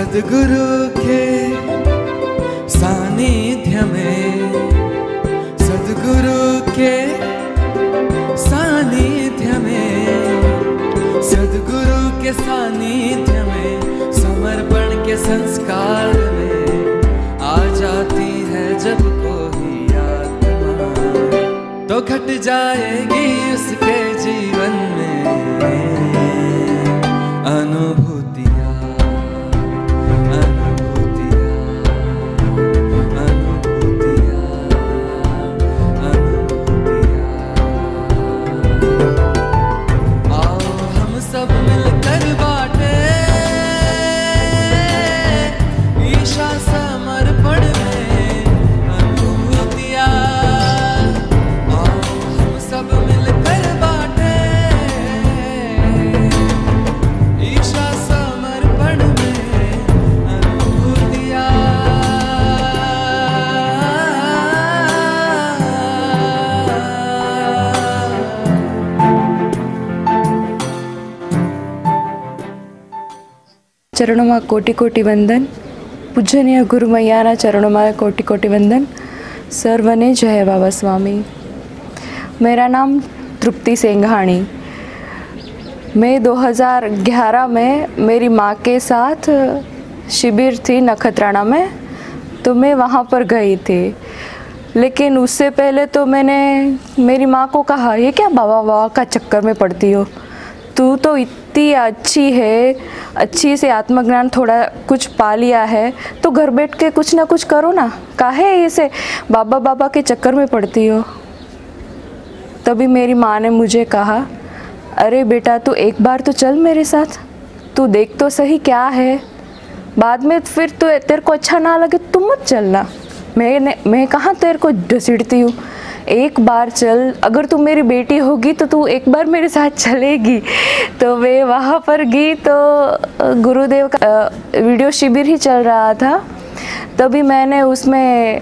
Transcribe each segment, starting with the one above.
सद्गुरु के सानिध्य में, सद्गुरु के सानिध्य में, सद्गुरु के सानिध्य में, समर्पण के संस्कार में आ जाती है जब कोई आत्मा, तो घट जाएगी उसके जीवन में अनुभूतियाँ, अनुभूतियाँ, अनुभूतियाँ, अनुभूतियाँ। आओ हम सब मिलकर बांटे ईशा समर्पण में अनुभूतियाँ। आओ हम सब मिलकर बांटे ईशा समर्पण में अनुभूतियाँ। चरणों में कोटि कोटि वंदन। पूजनीय गुरु मैयाना चरणों में कोटि कोटि वंदन। सर्वने जय बाबा स्वामी। मेरा नाम तृप्ति सेंघाणी। मैं 2011 में मेरी माँ के साथ शिविर थी नखत्राना में, तो मैं वहाँ पर गई थी। लेकिन उससे पहले तो मैंने मेरी माँ को कहा, ये क्या बाबा बाबा का चक्कर में पड़ती हो, तू तो इतनी अच्छी है, अच्छी से आत्मज्ञान थोड़ा कुछ पा लिया है, तो घर बैठ के कुछ ना कुछ करो ना, काहे ऐसे बाबा बाबा के चक्कर में पड़ती हो। तभी मेरी माँ ने मुझे कहा, अरे बेटा तू एक बार तो चल मेरे साथ, तू देख तो सही क्या है, बाद में फिर तो तेरे को अच्छा ना लगे तुम मत चलना। मैं कहाँ तेरे को घसीटती हूँ, एक बार चल, अगर तू मेरी बेटी होगी तो तू एक बार मेरे साथ चलेगी। तो मैं वहाँ पर गई तो गुरुदेव का वीडियो शिविर ही चल रहा था। तभी मैंने उसमें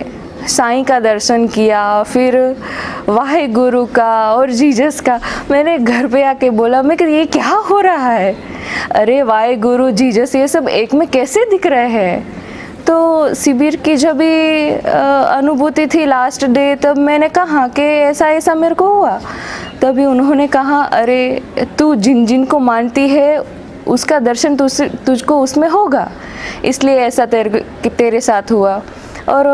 साईं का दर्शन किया, फिर वाहे गुरु का और जीसस का। मैंने घर पे आके बोला, मैं ये क्या हो रहा है, अरे वाहे गुरु जीसस ये सब एक में कैसे दिख रहे हैं। तो शिविर की जब भी अनुभूति थी लास्ट डे, तब मैंने कहा कि ऐसा ऐसा मेरे को हुआ। तभी उन्होंने कहा, अरे तू जिन जिन को मानती है उसका दर्शन तुझको उसमें होगा, इसलिए ऐसा तेरे साथ हुआ। और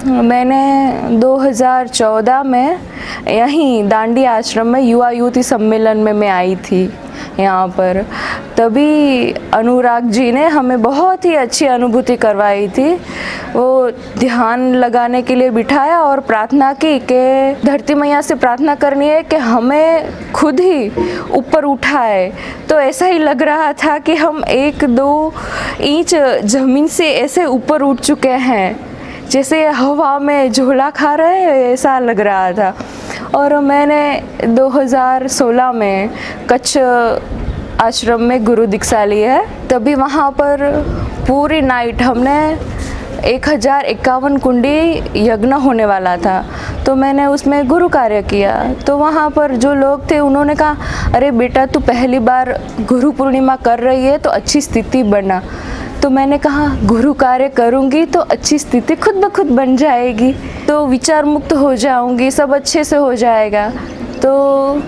मैंने 2014 में यहीं दांडी आश्रम में युवा युवती सम्मेलन में मैं आई थी यहाँ पर। तभी अनुराग जी ने हमें बहुत ही अच्छी अनुभूति करवाई थी। वो ध्यान लगाने के लिए बिठाया और प्रार्थना की कि धरती मैया से प्रार्थना करनी है कि हमें खुद ही ऊपर उठाए। तो ऐसा ही लग रहा था कि हम 1-2 इंच ज़मीन से ऐसे ऊपर उठ चुके हैं, जैसे हवा में झोला खा रहे हैं, ऐसा लग रहा था। और मैंने 2016 में कच्छ आश्रम में गुरु दीक्षा ली है। तभी वहाँ पर पूरी नाइट हमने 1051 कुंडी यज्ञ होने वाला था, तो मैंने उसमें गुरु कार्य किया। तो वहाँ पर जो लोग थे उन्होंने कहा, अरे बेटा तू पहली बार गुरु पूर्णिमा कर रही है तो अच्छी स्थिति बना। तो मैंने कहा गुरु कार्य करूँगी तो अच्छी स्थिति खुद ब खुद बन जाएगी, तो विचार मुक्त हो जाऊँगी, सब अच्छे से हो जाएगा। तो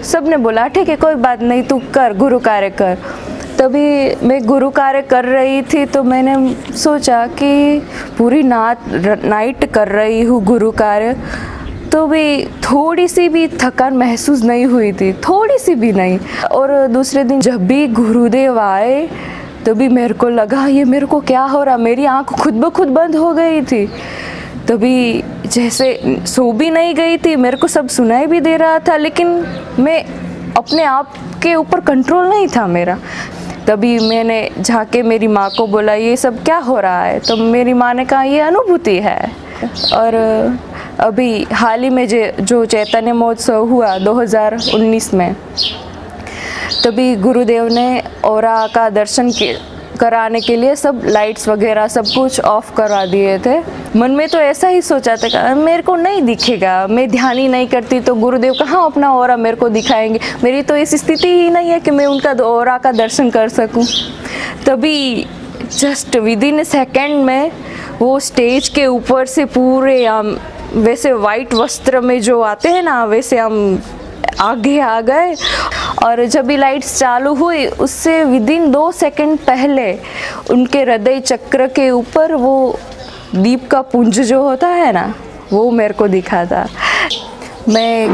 सब ने बोला ठीक है कोई बात नहीं, तू कर गुरु कार्य कर। तभी मैं गुरु कार्य कर रही थी तो मैंने सोचा कि पूरी नाइट कर रही हूँ गुरु कार्य, तो भी थोड़ी सी भी थकान महसूस नहीं हुई थी, थोड़ी सी भी नहीं। और दूसरे दिन जब भी गुरुदेव आए तभी मेरे को लगा ये मेरे को क्या हो रहा, मेरी आँख खुद ब खुद बंद हो गई थी। तभी जैसे सो भी नहीं गई थी, मेरे को सब सुनाई भी दे रहा था, लेकिन मैं अपने आप के ऊपर कंट्रोल नहीं था मेरा। तभी मैंने जाके मेरी माँ को बोला ये सब क्या हो रहा है, तो मेरी माँ ने कहा ये अनुभूति है। और अभी हाल ही में जो चैतन्य महोत्सव हुआ 2019 में, तभी गुरुदेव ने औरा का दर्शन कराने के लिए सब लाइट्स वगैरह सब कुछ ऑफ करवा दिए थे। मन में तो ऐसा ही सोचा था कि मेरे को नहीं दिखेगा, मैं ध्यान ही नहीं करती तो गुरुदेव कहाँ अपना औरा मेरे को दिखाएंगे, मेरी तो इस स्थिति ही नहीं है कि मैं उनका औरा का दर्शन कर सकूं। तभी जस्ट विद इन सेकेंड में वो स्टेज के ऊपर से पूरे हम वैसे वाइट वस्त्र में जो आते हैं ना, वैसे हम आगे आ गए। और जब भी लाइट्स चालू हुई उससे विद इन 2 सेकंड पहले उनके हृदय चक्र के ऊपर वो दीप का पुंज जो होता है ना, वो मेरे को दिखा था। मैं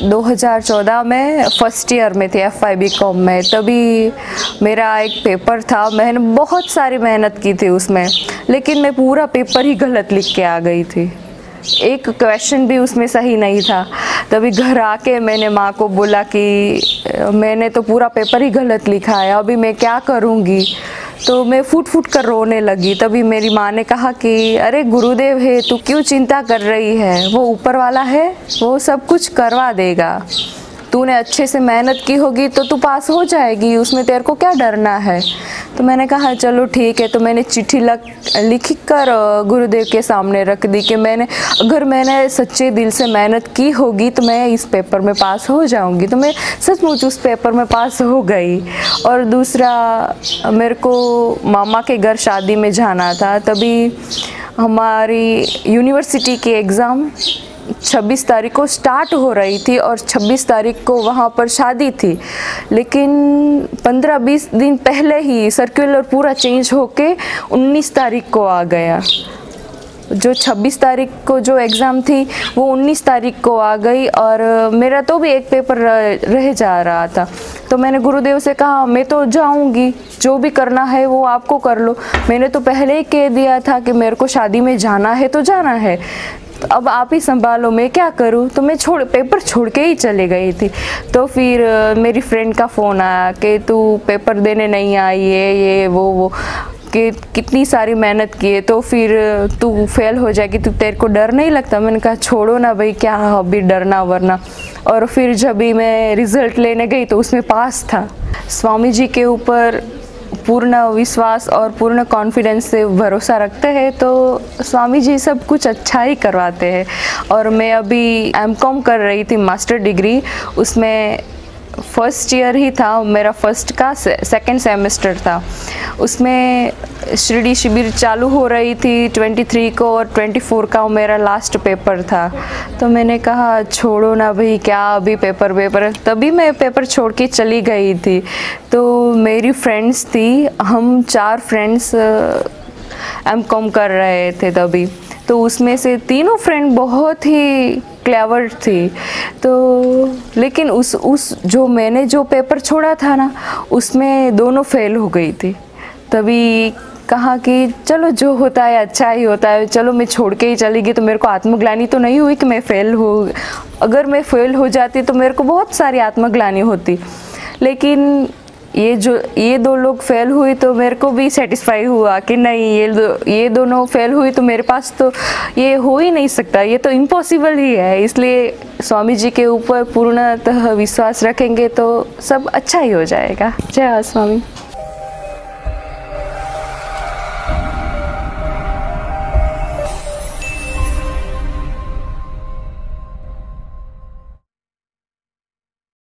2014 में फर्स्ट ईयर में थी FY BCom में, तभी मेरा एक पेपर था। मैंने बहुत सारी मेहनत की थी उसमें, लेकिन मैं पूरा पेपर ही गलत लिख के आ गई थी। एक क्वेश्चन भी उसमें सही नहीं था। तभी घर आके मैंने माँ को बोला कि मैंने तो पूरा पेपर ही गलत लिखा है, अभी मैं क्या करूँगी। तो मैं फूट फूट कर रोने लगी। तभी मेरी माँ ने कहा कि अरे गुरुदेव है, तू क्यों चिंता कर रही है, वो ऊपर वाला है, वो सब कुछ करवा देगा। तूने अच्छे से मेहनत की होगी तो तू पास हो जाएगी, उसमें तेरे को क्या डरना है। तो मैंने कहा चलो ठीक है। तो मैंने चिट्ठी लिख कर गुरुदेव के सामने रख दी कि अगर मैंने सच्चे दिल से मेहनत की होगी तो मैं इस पेपर में पास हो जाऊंगी। तो मैं सचमुच उस पेपर में पास हो गई। और दूसरा, मेरे को मामा के घर शादी में जाना था। तभी हमारी यूनिवर्सिटी की एग्ज़ाम 26 तारीख को स्टार्ट हो रही थी और 26 तारीख को वहाँ पर शादी थी। लेकिन 15-20 दिन पहले ही सर्कुलर पूरा चेंज होके 19 तारीख को आ गया। जो 26 तारीख को जो एग्ज़ाम थी वो 19 तारीख को आ गई और मेरा तो भी एक पेपर रह जा रहा था। तो मैंने गुरुदेव से कहा मैं तो जाऊंगी, जो भी करना है वो आपको कर लो। मैंने तो पहले ही कह दिया था कि मेरे को शादी में जाना है तो जाना है, तो अब आप ही संभालो, मैं क्या करूं। तो मैं पेपर छोड़ के ही चले गई थी। तो फिर मेरी फ्रेंड का फ़ोन आया कि तू पेपर देने नहीं आई है, ये वो कि कितनी सारी मेहनत की है तो फिर तू फेल हो जाएगी, तो तेरे को डर नहीं लगता। मैंने कहा छोड़ो ना भाई, क्या अभी डरना वरना। और फिर जब भी मैं रिज़ल्ट लेने गई तो उसमें पास था। स्वामी जी के ऊपर पूर्ण विश्वास और पूर्ण कॉन्फिडेंस से भरोसा रखते हैं तो स्वामी जी सब कुछ अच्छा ही करवाते हैं। और मैं अभी MCom कर रही थी, मास्टर डिग्री, उसमें फर्स्ट ईयर ही था मेरा, फर्स्ट का सेकंड सेमेस्टर था। उसमें शिरडी शिविर चालू हो रही थी 23 को और 24 का मेरा लास्ट पेपर था। तो मैंने कहा छोड़ो ना भाई, क्या अभी पेपर। तभी मैं पेपर छोड़ के चली गई थी। तो मेरी फ्रेंड्स थी, हम 4 फ्रेंड्स MCom कर रहे थे तभी। तो उसमें से 3 फ्रेंड बहुत ही क्लेवर थी। तो लेकिन उस जो मैंने जो पेपर छोड़ा था ना, उसमें दोनों फेल हो गई थी। तभी कहा कि चलो जो होता है अच्छा ही होता है, चलो मैं छोड़ के ही चली गई। तो मेरे को आत्मग्लानि तो नहीं हुई कि मैं फेल हो, अगर मैं फेल हो जाती तो मेरे को बहुत सारी आत्मग्लानि होती। लेकिन ये 2 लोग फेल हुई तो मेरे को भी सेटिस्फाई हुआ कि नहीं, ये दोनों फेल हुई तो मेरे पास तो ये हो ही नहीं सकता, ये तो इम्पॉसिबल ही है। इसलिए स्वामी जी के ऊपर पूर्णतः विश्वास रखेंगे तो सब अच्छा ही हो जाएगा। जय स्वामी।